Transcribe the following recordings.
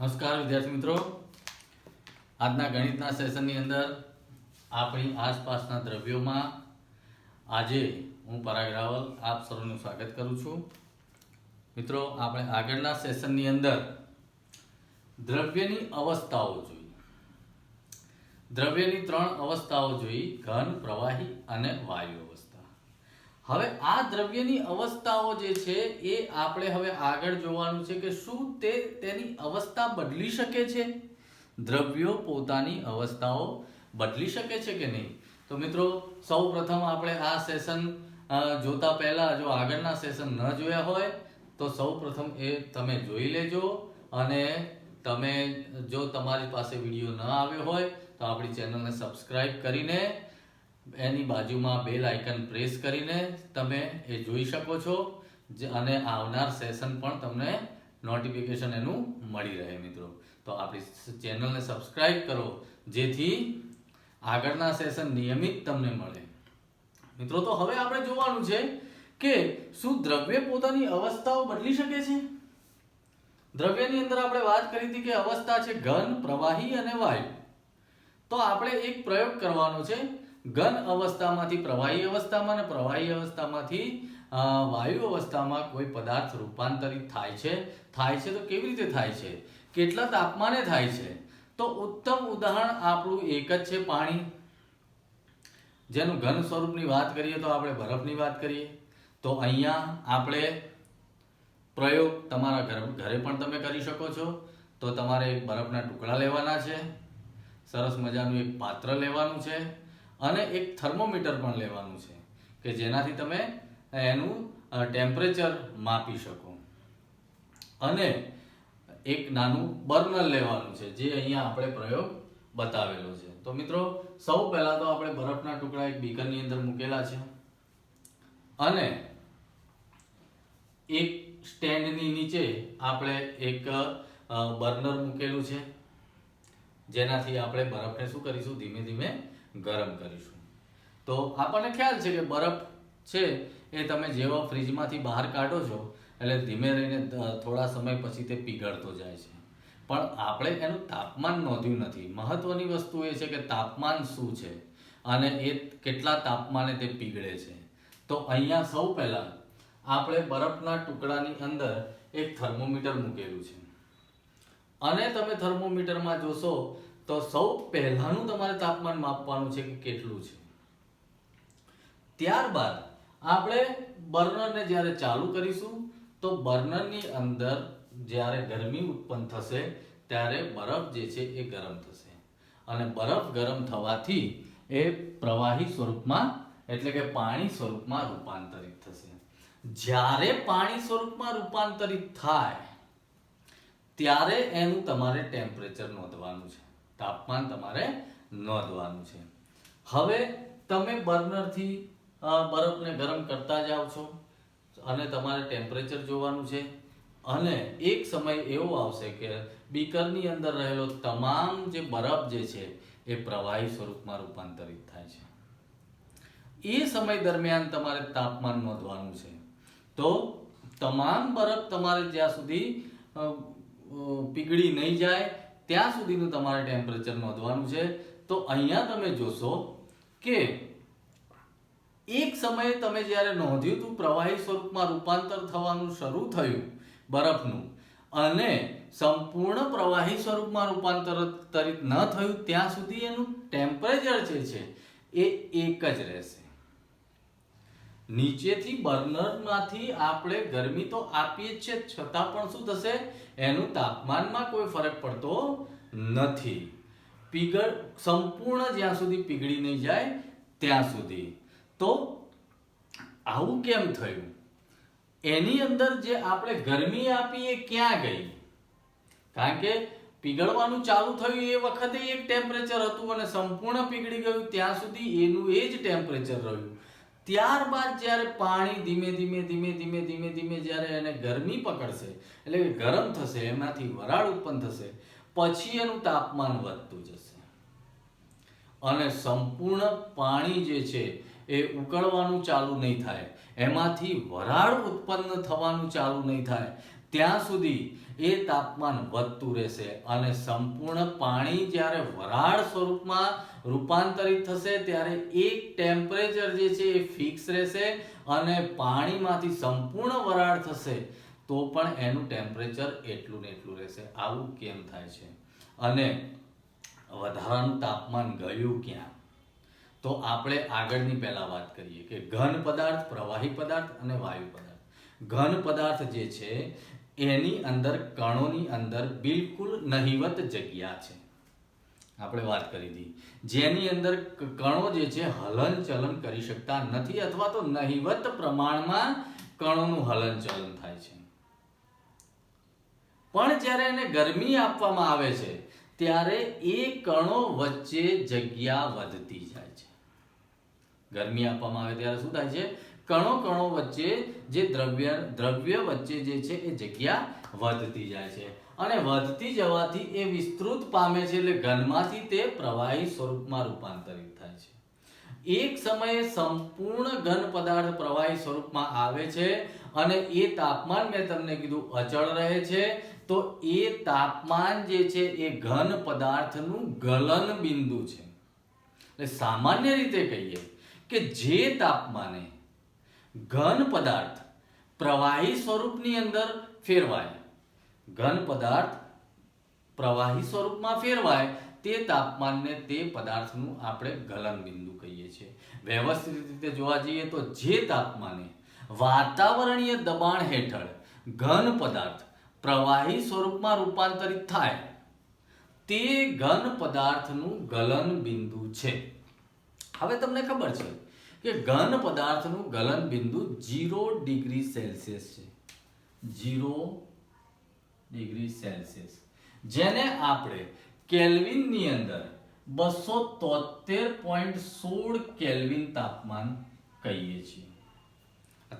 નમસ્કાર વિદ્યાર્થી મિત્રો, આજના ગણિતના સેશનની અંદર આપણી આસપાસના દ્રવ્યોમાં આજે હું પરાગ રાવલ આપ સૌનું સ્વાગત કરું છું. મિત્રો, આપણે આગળના સેશનની અંદર દ્રવ્યની અવસ્થાઓ જોઈ. દ્રવ્યની 3 અવસ્થાઓ જોઈ: ઘન, પ્રવાહી અને વાયુ અવસ્થા. હવે આ દ્રવ્યની અવસ્થાઓ જે છે એ આપણે હવે આગળ જોવાનું છે કે શું તેની અવસ્થા બદલી શકે છે. દ્રવ્યો પોતાની અવસ્થાઓ બદલી શકે છે કે નહીં? તો મિત્રો, સૌ પ્રથમ આપણે આ સેશન જોતા પહેલા જો આગળના સેશન ન જોયા હોય તો સૌ પ્રથમ એ તમે જોઈ લેજો. અને તમે જો તમારી પાસે વિડીયો ન આવ્યો હોય તો આપણી ચેનલને સબસ્ક્રાઇબ કરીને એની બાજુમાં બેલ આઇકન પ્રેસ કરીને તમે એ જોઈ શકો છો અને આવનાર સેશન પણ તમને નોટિફિકેશન એનું મળી રહે. મિત્રો, તો આપણી ચેનલને સબસ્ક્રાઇબ કરો જેથી આગળના સેશન નિયમિત તમને મળે. મિત્રો, તો હવે આપણે જોવાનું છે કે શું દ્રવ્ય પોતાની અવસ્થાઓ બદલી શકે છે. દ્રવ્યની અંદર આપણે વાત કરી હતી કે અવસ્થા છે ઘન, પ્રવાહી અને વાયુ. તો આપણે એક પ્રયોગ કરવાનો છે. ઘન અવસ્થામાંથી પ્રવાહી અવસ્થામાં અને પ્રવાહી અવસ્થામાંથી વાયુ અવસ્થામાં કોઈ પદાર્થ રૂપાંતરિત થાય છે તો કેવી રીતે થાય છે, કેટલા તાપમાને થાય છે? તો ઉત્તમ ઉદાહરણ આપણું એક જ છે, પાણી. જેનું ઘન સ્વરૂપની વાત કરીએ તો આપણે બરફની વાત કરીએ. તો અહીંયા આપણે પ્રયોગ તમારા ઘરે પણ તમે કરી શકો છો. તો તમારે એક બરફના ટુકડા લેવાના છે, સરસ મજાનું એક પાત્ર લેવાનું છે અને એક થર્મોમીટર પણ લેવાનું છે કે જેનાથી તમે એનું ટેમ્પરેચર માપી શકો. અને એક નાનું બર્નર લેવાનું છે જે અહીંયા આપણે પ્રયોગ બતાવેલો છે. તો મિત્રો, સૌ પહેલા તો આપણે બરફના ટુકડા એક બીકરની અંદર મૂકેલા છે અને એક સ્ટેન્ડની નીચે આપણે એક બર્નર મૂકેલું છે જેનાથી આપણે બરફને શું કરીશું, ધીમે ધીમે ગરમ કરીશું. તો આપણને ખ્યાલ છે કે બરફ છે એ તમે જેવા ફ્રીજમાંથી બહાર કાઢો છો એટલે ધીમે રહીને થોડા સમય પછી તે પીગળતો જાય છે. પણ આપણે એનું તાપમાન નોંધ્યું નથી. મહત્વની વસ્તુ એ છે કે તાપમાન શું છે અને એ કેટલા તાપમાને તે પીગળે છે. તો અહીંયા સૌ પહેલા આપણે બરફના ટુકડાની અંદર એક થર્મોમીટર મૂકેલું છે અને તમે થર્મોમીટરમાં જોશો તો સૌ પહેલાનું તમારે તાપમાન માપવાનું છે કે કેટલું છે. ત્યારબાદ આપણે બર્નરને જ્યારે ચાલુ કરીશું તો બર્નરની અંદર જ્યારે ગરમી ઉત્પન્ન થશે ત્યારે બરફ જે છે એ ગરમ થશે અને બરફ ગરમ થવાથી એ પ્રવાહી સ્વરૂપમાં એટલે કે પાણી સ્વરૂપમાં રૂપાંતરિત થશે. જ્યારે પાણી સ્વરૂપમાં રૂપાંતરિત થાય ત્યારે એનું તમારે ટેમ્પરેચર નોંધવાનું છે, તાપમાન તમારે નોંધવાનું છે. હવે તમે બર્નરથી બરફને ગરમ કરતા જાઓ છો અને તમારે ટેમ્પરેચર જોવાનું છે અને એક સમય એવો આવશે કે બીકરની અંદર રહેલો તમામ જે બરફ જે છે એ પ્રવાહી સ્વરૂપમાં રૂપાંતરિત થાય છે. એ સમય દરમિયાન તમારે તાપમાન નોંધવાનું છે. તો તમામ બરફ તમારે જ્યાં સુધી પીગળી નહીં જાય ત્યાં સુધીનું તમારે ટેમ્પરેચર નોંધવાનું છે. તો અહીંયા તમે જોશો કે એક સમયે તમે જ્યારે નોંધ્યું હતું પ્રવાહી સ્વરૂપમાં રૂપાંતર થવાનું શરૂ થયું બરફનું અને સંપૂર્ણ પ્રવાહી સ્વરૂપમાં રૂપાંતરિત ન થયું ત્યાં સુધી એનું ટેમ્પરેચર જે છે એ એક જ રહેશે. નીચેથી બર્નરમાંથી આપણે ગરમી તો આપીએ જ છે છતાં પણ શું થશે, એનું તાપમાનમાં કોઈ ફરક પડતો નથી. સંપૂર્ણ જ્યાં સુધી પીગળી નહીં જાય ત્યાં સુધી. તો આવું કેમ થયું? એની અંદર જે આપણે ગરમી આપી એ ક્યાં ગઈ? કારણ કે પીગળવાનું ચાલુ થયું એ વખતે એક ટેમ્પરેચર હતું અને સંપૂર્ણ પીગળી ગયું ત્યાં સુધી એનું એ જ ટેમ્પરેચર રહ્યું. ત્યારબાદ જ્યારે પાણી ધીમે ધીમે ધીમે ધીમે ધીમે ધીમે જ્યારે એને ગરમી પકડશે એટલે કે ગરમ થશે, એમાંથી વરાળ ઉત્પન્ન થશે, પછી એનું તાપમાન વધતું જશે અને સંપૂર્ણ પાણી જે છે એ ઉકળવાનું ચાલુ નહીં થાય, એમાંથી વરાળ ઉત્પન્ન થવાનું ચાલુ નહીં થાય ત્યાં સુધી એ તાપમાન વધતું રહેશે અને સંપૂર્ણ પાણી જ્યારે વરાળ સ્વરૂપમાં રૂપાંતરિત થશે ત્યારે એક ટેમ્પરેચર જે છે એ ફિક્સ રહેશે અને પાણીમાંથી સંપૂર્ણ વરાળ થશે તો પણ એનું ટેમ્પરેચર એટલું ને એટલું રહેશે. આવું કેમ થાય છે અને વધારાનું તાપમાન ગયું ક્યાં? તો આપણે આગળની પહેલા વાત કરીએ કે ઘન પદાર્થ, પ્રવાહી પદાર્થ અને વાયુ પદાર્થ. ઘન પદાર્થ જે છે એની અંદર કણોની અંદર બિલકુલ નહિવત જગ્યા છે. આપણે વાત કરી હતી જેની અંદર કણો જે છે હલનચલન કરી શકતા નથી અથવા તો નહિવત પ્રમાણમાં કણોનું હલનચલન થાય છે. પણ જ્યારે એને ગરમી આપવામાં આવે છે ત્યારે એ કણો વચ્ચે જગ્યા વધતી જાય છે. ગરમી આપવામાં આવે ત્યારે શું થાય છે? કણો વચ્ચે જે દ્રવ્ય વચ્ચે જે છે એ જગ્યા વધતી જાય છે અને વધતી જવાથી એ વિસ્તૃત પામે છે એટલે ઘનમાંથી તે પ્રવાહી સ્વરૂપમાં રૂપાંતરિત થાય છે. એક સમયે સંપૂર્ણ ઘન પદાર્થ પ્રવાહી સ્વરૂપમાં આવે છે અને એ તાપમાન મેં તમને કીધું અચળ રહે છે. તો એ તાપમાન જે છે એ ઘન પદાર્થનું ગલન બિંદુ છે. એટલે સામાન્ય રીતે કહીએ કે જે તાપમાને ઘન પદાર્થ પ્રવાહી સ્વરૂપની અંદર ફેરવાય, ઘન પદાર્થ પ્રવાહી સ્વરૂપમાં ફેરવાય તે તાપમાનને તે પદાર્થનું આપણે ગલન બિંદુ કહીએ છીએ. વ્યવસ્થિત રીતે જોવા જઈએ તો જે તાપમાને વાતાવરણીય દબાણ હેઠળ ઘન પદાર્થ પ્રવાહી સ્વરૂપમાં રૂપાંતરિત થાય તે ઘન પદાર્થનું ગલન બિંદુ છે. હવે તમને ખબર છે કે ઘન પદાર્થનું ગલન બિંદુ 0 ડિગ્રી સેલ્સિયસ છે. 0 ડિગ્રી સેલ્સિયસ જેને આપણે કેલ્વિનની અંદર 273.16 કેલ્વિન તાપમાન કહીએ છીએ.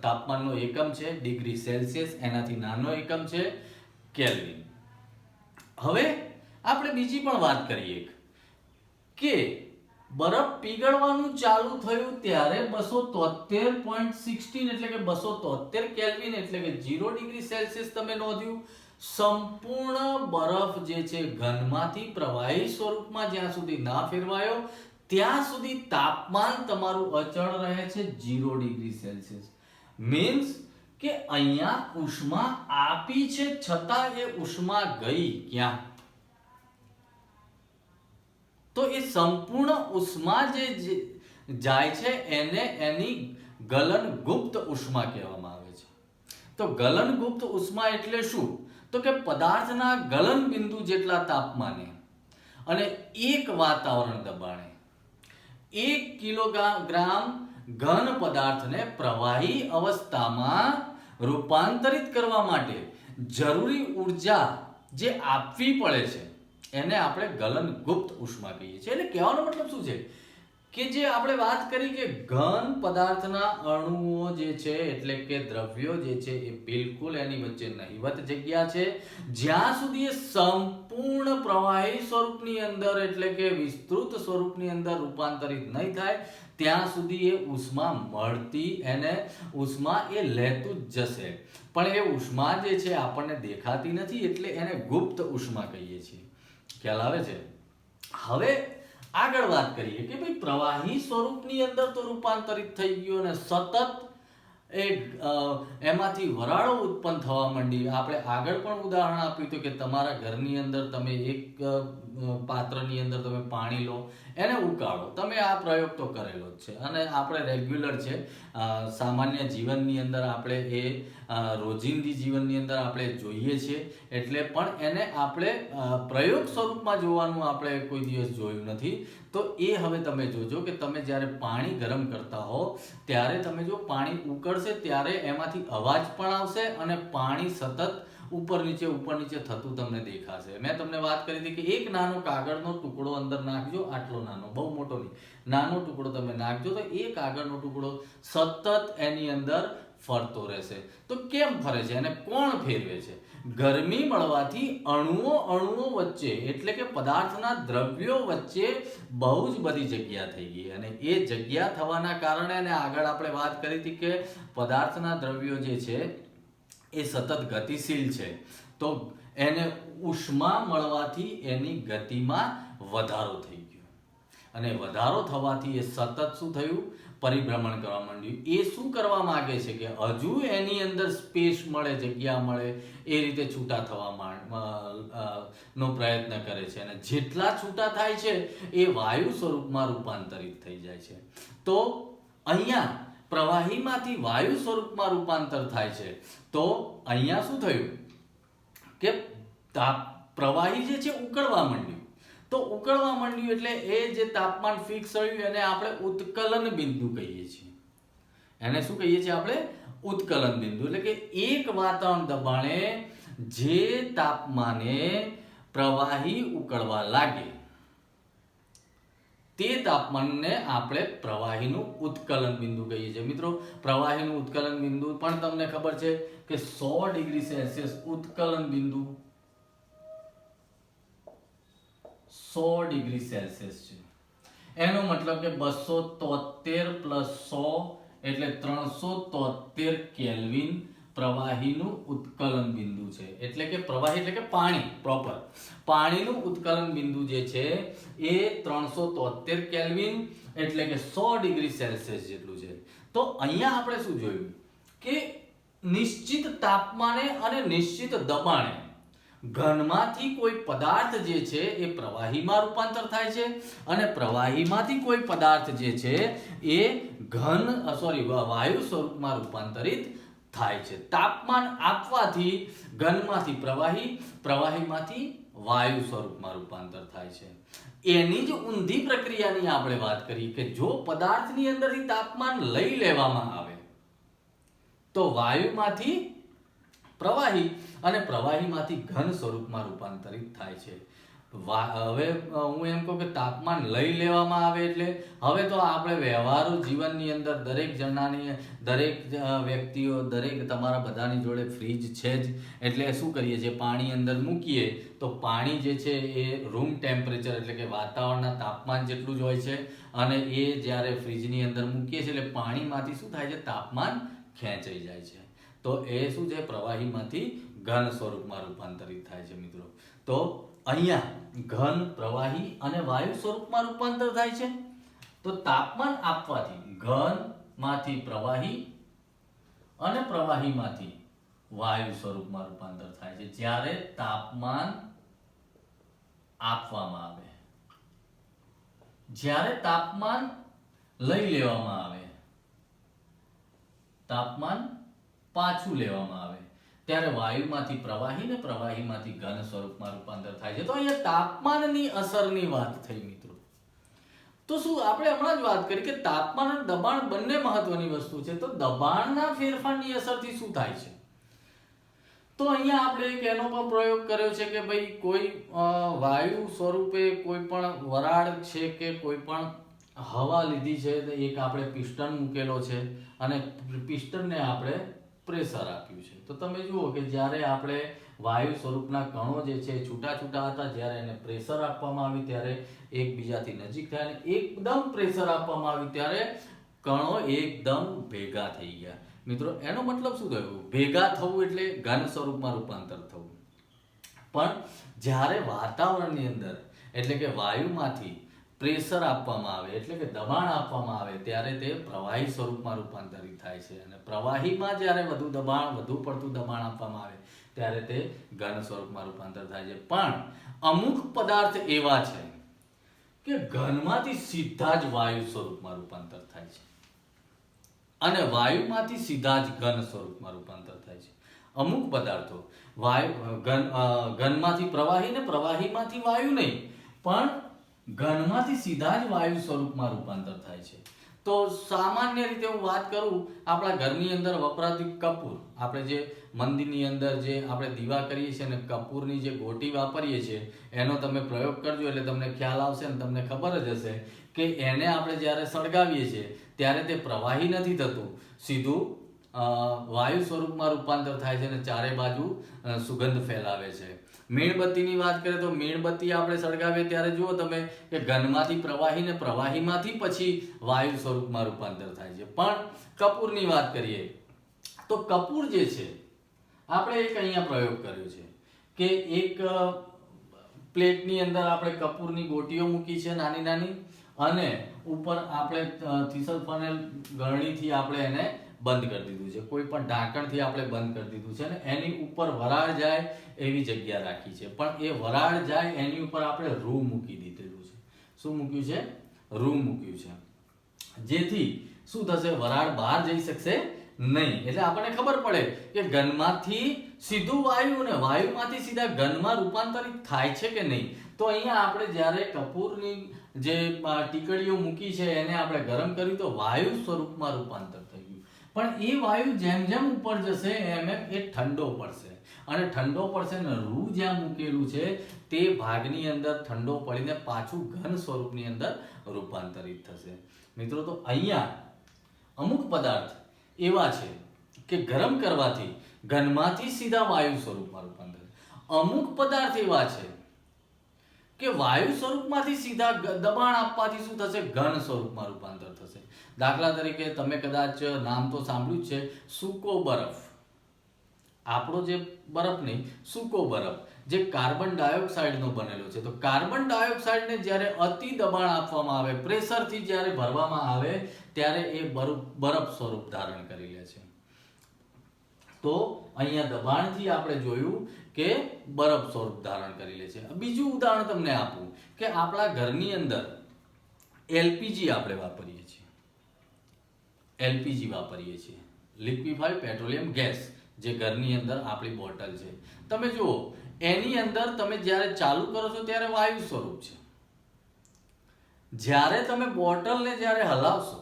તાપમાનનો એકમ છે ડિગ્રી સેલ્સિયસ, એનાથી નાનો એકમ છે કેલ્વિન. હવે આપણે બીજી પણ વાત કરીએ કે બરફ પીગળવાનું ચાલુ થયું ત્યારે 273.16 એટલે કે 273 કેલ્વિન એટલે કે 0 ડિગ્રી સેલ્સિયસ તમે નોંધ્યું. સંપૂર્ણ બરફ જે છે ઘનમાંથી પ્રવાહી સ્વરૂપમાં જ્યાં સુધી ના ફેરવાયો ત્યાં સુધી તાપમાન તમારું અચળ રહે છે 0 ડિગ્રી સેલ્સિયસ. મીન્સ કે અહીંયા ઉષ્મા આપી છે છતાં એ ઉષ્મા ગઈ ક્યાં? તો એ સંપૂર્ણ ઉષ્મા જે જાય છે એને એની ગલન ગુપ્ત ઉષ્મા કહેવામાં આવે છે. તો ગલન ગુપ્ત ઉષ્મા એટલે શું? તો કે પદાર્થના ગલન બિંદુ જેટલા તાપમાને અને 1 વાતાવરણ દબાણે 1 કિલોગ્રામ ઘન પદાર્થને પ્રવાહી અવસ્થામાં રૂપાંતરિત કરવા માટે જરૂરી ઊર્જા જે આપવી પડે છે એને આપણે ગલન ગુપ્ત ઉષ્મા કહીએ છીએ. એટલે કહેવાનો મતલબ શું છે કે જે આપણે વાત કરી કે ઘન પદાર્થના અણુઓ જે છે એટલે કે દ્રવ્યો જે છે એ બિલકુલ એની વચ્ચે નહિવત જગ્યા છે. જ્યાં સુધી એ સંપૂર્ણ પ્રવાહી સ્વરૂપની અંદર એટલે કે વિસ્તૃત સ્વરૂપની અંદર રૂપાંતરિત નહીં થાય ત્યાં સુધી એ ઉષ્મા મળતી એને ઉષ્મા એ લેતું જ જશે. પણ એ ઉષ્મા જે છે આપણને દેખાતી નથી એટલે એને ગુપ્ત ઉષ્મા કહીએ છીએ. ખ્યાલ આવે છે? હવે આગળ વાત કરીએ કે ભાઈ પ્રવાહી સ્વરૂપની અંદર તો રૂપાંતરિત થઈ ગયું અને સતત એમાંથી વરાળો ઉત્પન્ન થવા માંડી. આપણે આગળ પણ ઉદાહરણ આપ્યું હતું કે તમારા ઘરની અંદર તમે એક પાત્રની અંદર તમે પાણી લો, એને ઉકાળો. તમે આ પ્રયોગ તો કરેલો જ છે અને આપણે રેગ્યુલર છે સામાન્ય જીવનની અંદર આપણે એ રોજિંદી જીવનની અંદર આપણે જોઈએ છીએ. એટલે પણ એને આપણે પ્રયોગ સ્વરૂપમાં જોવાનું આપણે કોઈ દિવસ જોયું નથી. તો એ હવે તમે જોજો કે તમે જ્યારે પાણી ગરમ કરતા હો ત્યારે તમે જો પાણી ઉકળશે ત્યારે એમાંથી અવાજ પણ આવશે અને પાણી સતત ઉપર નીચે થતું તમને દેખાશે. મેં તમને વાત કરી હતી કે એક નાનો કાગળનો ટુકડો અંદર નાખજો, આટલો નાનો, બહુ મોટો નહીં, નાનો ટુકડો તમે નાખજો તો એ કાગળનો ટુકડો સતત એની અંદર ફરતો રહેશે. તો કેમ ફરે છે અને કોણ ફેરવે છે? ગરમી મળવાથી અણુઓ વચ્ચે એટલે કે પદાર્થના દ્રવ્યો વચ્ચે બહુ જ બધી જગ્યા થઈ ગઈ અને એ જગ્યા થવાના કારણે અને આગળ આપણે વાત કરી હતી કે પદાર્થના દ્રવ્યો જે છે એ સતત ગતિશીલ છે, તો એને ઉષ્મા મળવાથી એની ગતિમાં વધારો થઈ ગયો, અને વધારો થવાથી એ સતત શું થયું, પરિભ્રમણ કરવા માંડ્યું. એ શું કરવા માંગે છે કે હજુ એની અંદર સ્પેસ મળે, જગ્યા મળે, એ રીતે છૂટા થવા નો પ્રયત્ન કરે છે, અને જેટલા છૂટા થાય છે એ વાયુ સ્વરૂપમાં રૂપાંતરિત થઈ જાય છે. તો અહીંયા પ્રવાહીમાંથી વાયુ સ્વરૂપમાં રૂપાંતર થાય છે. તો અહીંયા શું થયું કે પ્રવાહી જે છે ઉકળવા માંડ્યું. તો ઉકળવા માંડ્યું એટલે એ જે તાપમાન ફિક્સ થયું એને આપણે ઉત્કલન બિંદુ કહીએ છીએ. એને શું કહીએ છીએ આપણે? ઉત્કલન બિંદુ. એટલે કે એક વાતાવરણ દબાણે જે તાપમાને પ્રવાહી ઉકળવા લાગે તે તાપમાનને આપણે પ્રવાહીનું ઉત્કલન બિંદુ કહીએ છીએ. મિત્રો, પ્રવાહીનું ઉત્કલન બિંદુ પણ તમને ખબર છે કે 100 ડિગ્રી સેલ્સિયસ ઉત્કલન બિંદુ 100 ડિગ્રી સેલ્સિયસ છે. એનો મતલબ કે 273 પ્લસ 100 એટલે 373 કેલ્વિન પ્રવાહીનું ઉત્કલન બિંદુ છે. એટલે કે પ્રવાહી એટલે કે પાણી પ્રોપર, પાણીનું ઉત્કલન બિંદુ જે છે એ 373 કેલ્વિન એટલે કે 100 ડિગ્રી સેલ્સિયસ જેટલું છે. તો અહીંયા આપણે શું જોયું કે નિશ્ચિત તાપમાને અને નિશ્ચિત દબાણે ઘનમાંથી કોઈ પદાર્થ જે છે એ પ્રવાહીમાં રૂપાંતર થાય છે, અને પ્રવાહીમાંથી કોઈ પદાર્થ જે છે એ વાયુ સ્વરૂપમાં રૂપાંતરિત થાય છે. તાપમાન આપવાથી ઘનમાંથી પ્રવાહી, પ્રવાહીમાંથી વાયુ સ્વરૂપમાં રૂપાંતર થાય છે. એની જ ઊંધી પ્રક્રિયાની આપણે વાત કરી કે જો પદાર્થની અંદરથી તાપમાન લઈ લેવામાં આવે તો વાયુમાંથી પ્રવાહી અને પ્રવાહીમાંથી ઘન સ્વરૂપમાં રૂપાંતરિત થાય છે. હવે હું એમ કહું કે તાપમાન લઈ લેવામાં આવે એટલે હવે તો આપણે વ્યવહારુ જીવનની અંદર દરેક જણાની, દરેક વ્યક્તિઓ, દરેક તમારા બધાની જોડે ફ્રીજ છે જ. એટલે શું કરીએ છીએ, પાણી અંદર મૂકીએ તો પાણી જે છે એ રૂમ ટેમ્પરેચર એટલે કે વાતાવરણના તાપમાન જેટલું જ હોય છે, અને એ જ્યારે ફ્રીજની અંદર મૂકીએ છીએ એટલે પાણીમાંથી શું થાય છે, તાપમાન ખેંચાઈ જાય છે. તો એ શું છે, પ્રવાહીમાંથી ઘન સ્વરૂપમાં રૂપાંતરિત થાય છે. મિત્રો, તો અહીંયા ઘન, પ્રવાહી અને વાયુ સ્વરૂપમાં રૂપાંતર થાય છે. તો તાપમાન આપવાથી ઘનમાંથી પ્રવાહી અને પ્રવાહીમાંથી વાયુ સ્વરૂપમાં રૂપાંતર થાય છે. જ્યારે તાપમાન આપવામાં આવે, જ્યારે તાપમાન લઈ લેવામાં આવે, તાપમાન પાછું લેવામાં આવે ત્યારે વાયુમાંથી પ્રવાહી ને પ્રવાહીમાંથી ઘન સ્વરૂપમાં રૂપાંતર થાય છે. તો અહીંયા તાપમાનની અસરની વાત થઈ મિત્રો. તો શું આપણે હમણાં જ વાત કરી કે તાપમાન અને દબાણ બંને મહત્વની વસ્તુ છે. તો દબાણના ફેરફારની અસરથી શું થાય છે? તો અહીંયા આપણે એક એનો પણ પ્રયોગ કર્યો છે કે ભાઈ કોઈ વાયુ સ્વરૂપે કોઈ પણ વરાળ છે કે કોઈ પણ હવા લીધી છે, તો એક આપણે પિસ્ટન મૂકેલો છે અને પિસ્ટનને આપણે પ્રેશર આપ્યું છે. તો તમે જુઓ કે જ્યારે આપણે વાયુ સ્વરૂપના કણો જે છે છૂટા છૂટા હતા, જ્યારે એને પ્રેશર આપવામાં આવ્યું ત્યારે એકબીજાથી નજીક થયા, અને એકદમ પ્રેશર આપવામાં આવ્યું ત્યારે કણો એકદમ ભેગા થઈ ગયા. મિત્રો, એનો મતલબ શું થયું? ભેગા થવું એટલે ઘન સ્વરૂપમાં રૂપાંતર થવું. પણ જ્યારે વાતાવરણની અંદર એટલે કે વાયુમાંથી પ્રેશર આપવામાં આવે એટલે કે દબાણ આપવામાં આવે ત્યારે તે પ્રવાહી સ્વરૂપમાં રૂપાંતરિત થાય છે, અને પ્રવાહીમાં જ્યારે વધુ પડતું દબાણ આપવામાં આવે ત્યારે તે ઘન સ્વરૂપમાં રૂપાંતર થાય છે. પણ અમુક પદાર્થ એવા છે કે ઘનમાંથી સીધા જ વાયુ સ્વરૂપમાં રૂપાંતર થાય છે, અને વાયુમાંથી સીધા જ ઘન સ્વરૂપમાં રૂપાંતર થાય છે. અમુક પદાર્થો ઘનમાંથી પ્રવાહી ને પ્રવાહીમાંથી વાયુ નહીં, પણ ઘનમાંથી સીધા જ વાયુ સ્વરૂપમાં રૂપાંતર થાય છે. તો સામાન્ય રીતે હું વાત કરું, આપણા ઘરની અંદર વપરાતી કપૂર, આપણે જે મંદિરની અંદર જે આપણે દીવા કરીએ છીએ અને કપૂરની જે ગોટી વાપરીએ છીએ એનો તમે પ્રયોગ કરજો એટલે તમને ખ્યાલ આવશે અને તમને ખબર જ હશે કે એને આપણે જ્યારે સળગાવીએ છીએ ત્યારે તે પ્રવાહી નથી થતું, સીધું વાયુ સ્વરૂપમાં રૂપાંતર થાય છે અને ચારે બાજુ સુગંધ ફેલાવે છે. મીણબત્તીની વાત કરીએ તો મીણબત્તી આપણે સળગાવીએ ત્યારે જુઓ તમે કે ઘનમાંથી પ્રવાહી ને પ્રવાહીમાંથી પછી વાયુ સ્વરૂપમાં રૂપાંતર થાય છે. પણ કપૂરની વાત કરીએ તો કપૂર જે છે, આપણે એક અહીંયા પ્રયોગ કર્યો છે કે એક પ્લેટની અંદર આપણે કપૂરની ગોટીઓ મૂકી છે નાની નાની, અને ઉપર આપણે થીસલફાનેલ ગળણીથી આપણે એને બંધ કરી દીધું છે, કોઈ પણ ઢાંકણથી આપણે બંધ કરી દીધું છે, ને એની ઉપર વરાળ જાય એવી જગ્યા રાખી છે, પણ એ વરાળ જાય એની ઉપર આપણે રૂ મૂકી દીધેલું છે. શું મૂક્યું છે? રૂ મૂક્યું છે, જેથી શું થશે? વરાળ બહાર જઈ શકશે નહીં. એટલે આપણને ખબર પડે કે ઘનમાંથી સીધું વાયુ ને વાયુમાંથી સીધા ઘનમાં રૂપાંતરિત થાય છે કે નહીં. તો અહીંયા આપણે જ્યારે કપૂરની જે ટીકડીઓ મૂકી છે એને આપણે ગરમ કર્યું તો વાયુ સ્વરૂપમાં રૂપાંતર થઈ ગયું, પણ એ વાયુ જેમ જેમ ઉપર જશે એમ એમ એ ઠંડો પડશે, અને ઠંડો પડશે ને રૂ જ્યાં મૂકેલું છે તે ભાગની અંદર ઠંડો પડીને પાછું ઘન સ્વરૂપની અંદર રૂપાંતરિત થશે. મિત્રો, તો અહીંયા અમુક પદાર્થ એવા છે કે ગરમ કરવાથી ઘનમાંથી સીધા વાયુ સ્વરૂપમાં રૂપાંતર, અમુક પદાર્થ એવા છે કે વાયુ સ્વરૂપમાંથી સીધા દબાણ આપવાથી શું થશે? ઘન સ્વરૂપમાં રૂપાંતર થશે. દાખલા તરીકે તમે કદાચ નામ તો સાંભળ્યું જ છે, સૂકો બરફ. આપણો જે બરફ નહીં, સૂકો બરફ જે કાર્બન ડાયોક્સાઇડનો બનેલો છે, તો કાર્બન ડાયોક્સાઇડને જ્યારે અતિ દબાણ આપવામાં આવે, પ્રેશરથી જ્યારે ભરવામાં આવે ત્યારે એ બરફ સ્વરૂપ ધારણ કરી લે છે. તો અહીંયા દબાણથી આપણે જોયું કે બરફ સ્વરૂપ ધારણ કરી લે છે. બીજું ઉદાહરણ તમને આપું કે આપણા ઘરની અંદર એલપીજી આપણે વાપરીએ છીએ, લિક્વિફાઈડ પેટ્રોલિયમ ગેસ, જે ઘરની અંદર આપણી બોટલ છે. તમે જુઓ, એની અંદર તમે જ્યારે ચાલુ કરો છો ત્યારે વાયુ સ્વરૂપ છે, જ્યારે તમે બોટલને જ્યારે હલાવશો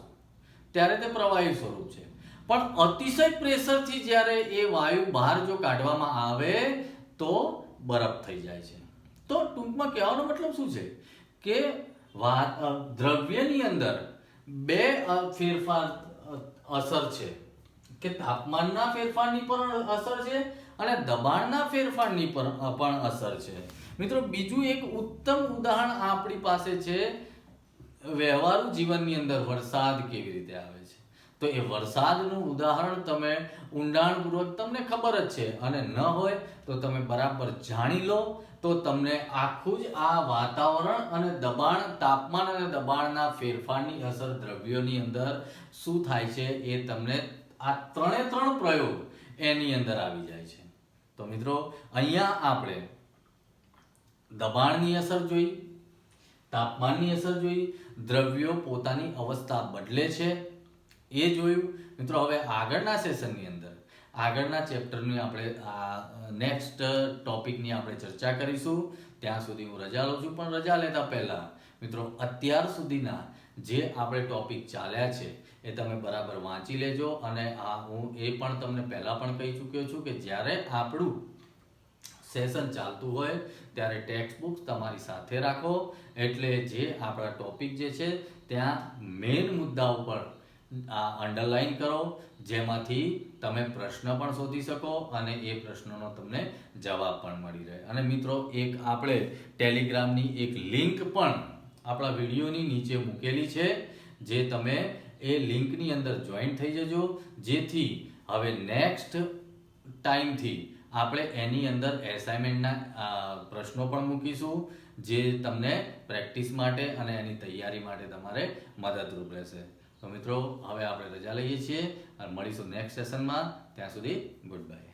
ત્યારે તે પ્રવાહી સ્વરૂપ છે, પણ અતિશય પ્રેશરથી જ્યારે એ વાયુ બહાર જો કાઢવામાં આવે તો બરફ થઈ જાય છે. તો ટૂંકમાં કહેવાનો મતલબ શું છે કે દ્રવ્યની અંદર બે ફેરફાર અસર છે, કે તાપમાનના ફેરફારની પણ અસર છે અને દબાણના ફેરફારની પણ અસર છે. મિત્રો, બીજું એક ઉત્તમ ઉદાહરણ આપણી પાસે છે વ્યવહારુ જીવનની અંદર વરસાદ કેવી રીતે આવે છે. તો એ વરસાદનું ઉદાહરણ તમે ઊંડાણપૂર્વક તમને ખબર જ છે, અને ન હોય તો તમે બરાબર જાણી લો તો તમને આખું જ આ વાતાવરણ અને દબાણ, તાપમાન અને દબાણના ફેરફારની અસર દ્રવ્યોની અંદર શું થાય છે એ તમને આ ત્રણે ત્રણ પ્રયોગ એની અંદર આવી જાય છે. તો મિત્રો, અહીંયા આપણે દબાણની અસર જોઈ, તાપમાનની અસર જોઈ, દ્રવ્યો પોતાની અવસ્થા બદલે છે એ જોયું. મિત્રો, હવે આગળના સેશનની અંદર આગળના ચેપ્ટરની આપણે નેક્સ્ટ ટોપિકની આપણે ચર્ચા કરીશું. ત્યાં સુધી હું રજા લઉં છું, પણ રજા લેતા પહેલા મિત્રો, અત્યાર સુધીના જે આપણે ટોપિક ચાલ્યા છે એ તમે બરાબર વાંચી લેજો. અને હું એ પણ તમને પહેલા પણ કહી ચૂક્યો છું કે જ્યારે આપણું સેશન ચાલતું હોય ત્યારે ટેક્સ્ટ બુક્સ તમારી સાથે રાખો, એટલે જે આપણા ટોપિક જે છે ત્યાં મેઇન મુદ્દા ઉપર અંડરલાઈન કરો, જેમાંથી તમે પ્રશ્ન પણ શોધી શકો અને એ પ્રશ્નનો તમને જવાબ પણ મળી રહે. અને મિત્રો, એક આપણે ટેલિગ્રામની એક લિંક પણ આપણા વિડીયોની નીચે મૂકેલી છે, જે તમે એ લિંકની અંદર જોઈન થઈ જજો, જેથી હવે નેક્સ્ટ ટાઈમથી આપણે એની અંદર એસાઇનમેન્ટના પ્રશ્નો પણ મૂકીશું, જે તમને પ્રેક્ટિસ માટે અને એની તૈયારી માટે તમારે મદદરૂપ રહેશે. તો મિત્રો, હવે આપણે રજા લઈએ છીએ અને મળીશું નેક્સ્ટ સેશનમાં. ત્યાં સુધી ગુડ બાય.